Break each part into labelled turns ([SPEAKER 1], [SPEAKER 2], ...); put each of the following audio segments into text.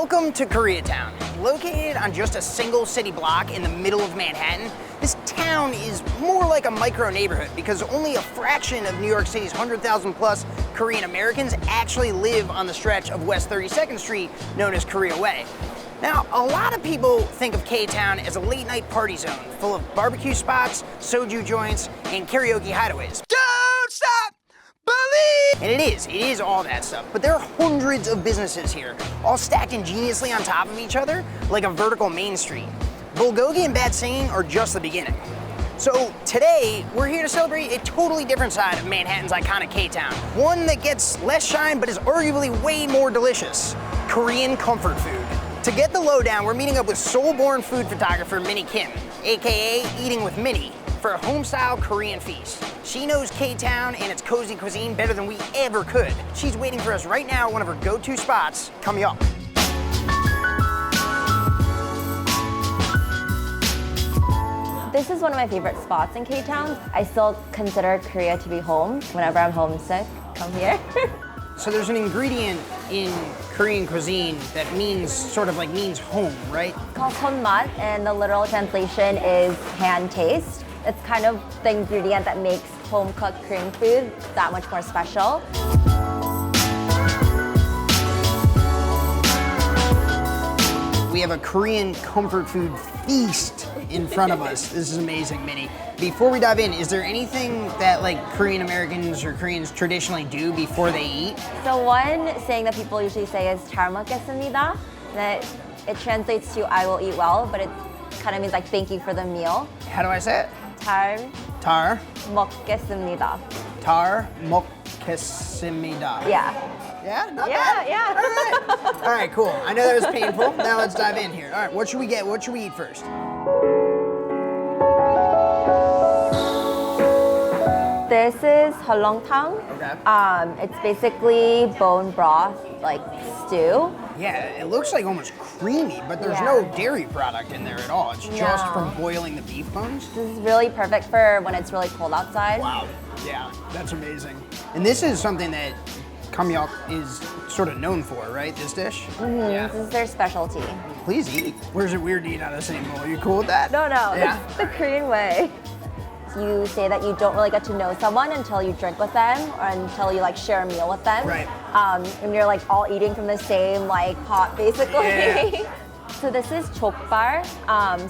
[SPEAKER 1] Welcome to Koreatown. Located on just a single city block in the middle of Manhattan, this town is more like a micro neighborhood because only a fraction of New York City's 100,000 plus Korean Americans actually live on the stretch of West 32nd Street known as Korea Way. Now, a lot of people think of K-Town as a late night party zone full of barbecue spots, soju joints, and karaoke hideaways. Don't stop! Believe! And it is all that stuff, but there are hundreds of businesses here, all stacked ingeniously on top of each other like a vertical main street. Bulgogi and bad singing are just the beginning. So today, we're here to celebrate a totally different side of Manhattan's iconic K-Town. One that gets less shine, but is arguably way more delicious. Korean comfort food. To get the lowdown, we're meeting up with Seoul-born food photographer Minnie Kim, AKA Eating with Minnie, for a home-style Korean feast. She knows K-Town and its cozy cuisine better than we ever could. She's waiting for us right now at one of her go-to spots, Gammeeok.
[SPEAKER 2] This is one of my favorite spots in K-Town. I still consider Korea to be home. Whenever I'm homesick, come here.
[SPEAKER 1] So there's an ingredient in Korean cuisine that means home, right?
[SPEAKER 2] It's called 손맛, and the literal translation is hand taste. It's kind of the ingredient that makes home-cooked Korean food that much more special.
[SPEAKER 1] We have a Korean comfort food feast in front of us. This is amazing, Minnie. Before we dive in, is there anything that Korean Americans or Koreans traditionally do before they eat?
[SPEAKER 2] So one saying that people usually say is 잘 먹겠습니다. That it translates to I will eat well, but it kind of means thank you for the meal.
[SPEAKER 1] How do I say it?
[SPEAKER 2] 잘
[SPEAKER 1] tar
[SPEAKER 2] 먹겠습니다.
[SPEAKER 1] tar 먹겠습니다.
[SPEAKER 2] Yeah.
[SPEAKER 1] Yeah? Not bad?
[SPEAKER 2] Yeah.
[SPEAKER 1] All right. All right, cool. I know that was painful. Now let's dive in here. All right, what should we get? What should we eat first?
[SPEAKER 2] This is halongtang.
[SPEAKER 1] Okay.
[SPEAKER 2] It's basically bone broth, stew.
[SPEAKER 1] Yeah, it looks almost creamy, but there's no dairy product in there at all. It's just from boiling the beef bones.
[SPEAKER 2] This is really perfect for when it's really cold outside.
[SPEAKER 1] Wow. Yeah, that's amazing. And this is something that Gammeeok is sort of known for, right? This dish?
[SPEAKER 2] Mm-hmm. Yeah. This is their specialty.
[SPEAKER 1] Please eat. Where's it weird to eat out of the same bowl? Are you cool with that?
[SPEAKER 2] No.
[SPEAKER 1] Yeah?
[SPEAKER 2] It's the Korean way. You say that you don't really get to know someone until you drink with them or until you share a meal with them.
[SPEAKER 1] Right.
[SPEAKER 2] And you're all eating from the same pot basically.
[SPEAKER 1] Yeah.
[SPEAKER 2] So this is chokbar,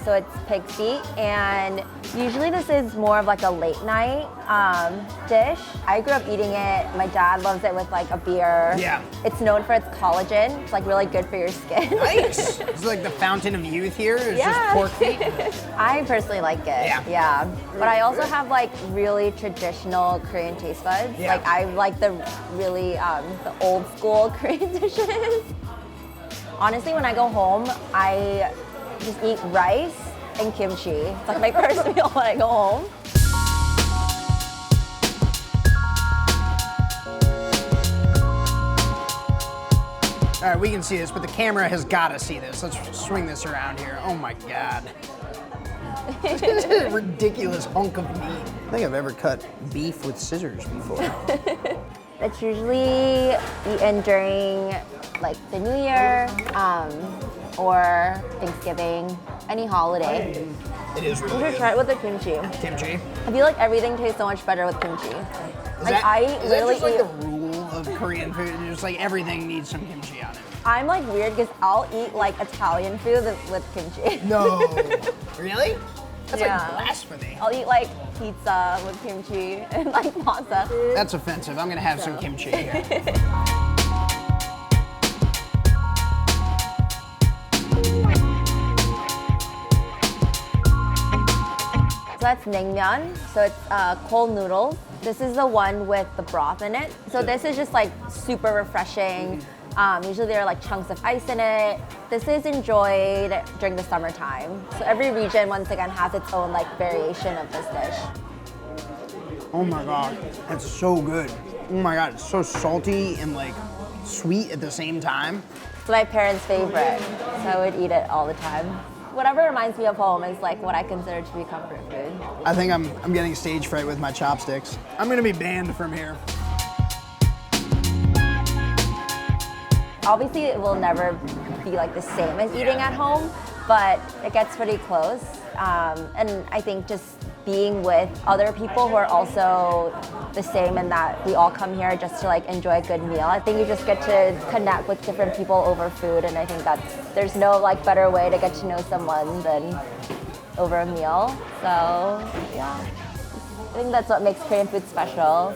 [SPEAKER 2] so it's pig feet, and usually this is more of a late night dish. I grew up eating it. My dad loves it with a beer.
[SPEAKER 1] Yeah.
[SPEAKER 2] It's known for its collagen. It's really good for your skin.
[SPEAKER 1] Nice. It's the fountain of youth here. It's just pork feet.
[SPEAKER 2] I personally like it. Yeah. But I also have really traditional Korean taste buds.
[SPEAKER 1] Yeah.
[SPEAKER 2] I like the really the old school Korean dishes. Honestly, when I go home, I just eat rice and kimchi. It's my first meal when I go home.
[SPEAKER 1] All right, we can see this, but the camera has got to see this. Let's swing this around here. Oh my God. This is a ridiculous hunk of meat. I don't think I've ever cut beef with scissors before.
[SPEAKER 2] It's usually eaten during the New Year or Thanksgiving, any holiday.
[SPEAKER 1] It is really
[SPEAKER 2] You should
[SPEAKER 1] good.
[SPEAKER 2] try it with the kimchi.
[SPEAKER 1] Kimchi?
[SPEAKER 2] I feel like everything tastes so much better with kimchi.
[SPEAKER 1] Is
[SPEAKER 2] I
[SPEAKER 1] that
[SPEAKER 2] literally
[SPEAKER 1] just
[SPEAKER 2] eat.
[SPEAKER 1] the rule of Korean food? Just everything needs some kimchi on it.
[SPEAKER 2] I'm weird because I'll eat Italian food with kimchi.
[SPEAKER 1] No. Really? That's
[SPEAKER 2] Yeah.
[SPEAKER 1] blasphemy.
[SPEAKER 2] I'll eat pizza with kimchi and pasta.
[SPEAKER 1] That's offensive. I'm gonna have some kimchi here.
[SPEAKER 2] So that's naengmyeon. So it's cold noodles. This is the one with the broth in it. So this is just super refreshing. Usually there are chunks of ice in it. This is enjoyed during the summertime. So every region, once again, has its own variation of this dish.
[SPEAKER 1] Oh my God, that's so good. Oh my God, it's so salty and sweet at the same time.
[SPEAKER 2] It's my parents' favorite, so I would eat it all the time. Whatever reminds me of home is what I consider to be comfort food.
[SPEAKER 1] I think I'm getting stage fright with my chopsticks. I'm gonna be banned from here.
[SPEAKER 2] Obviously, it will never be like the same as eating at home, but it gets pretty close. And I think just being with other people who are also the same and that we all come here just to like enjoy a good meal. I think you just get to connect with different people over food, and I think there's no like better way to get to know someone than over a meal. So yeah, I think that's what makes Korean food special.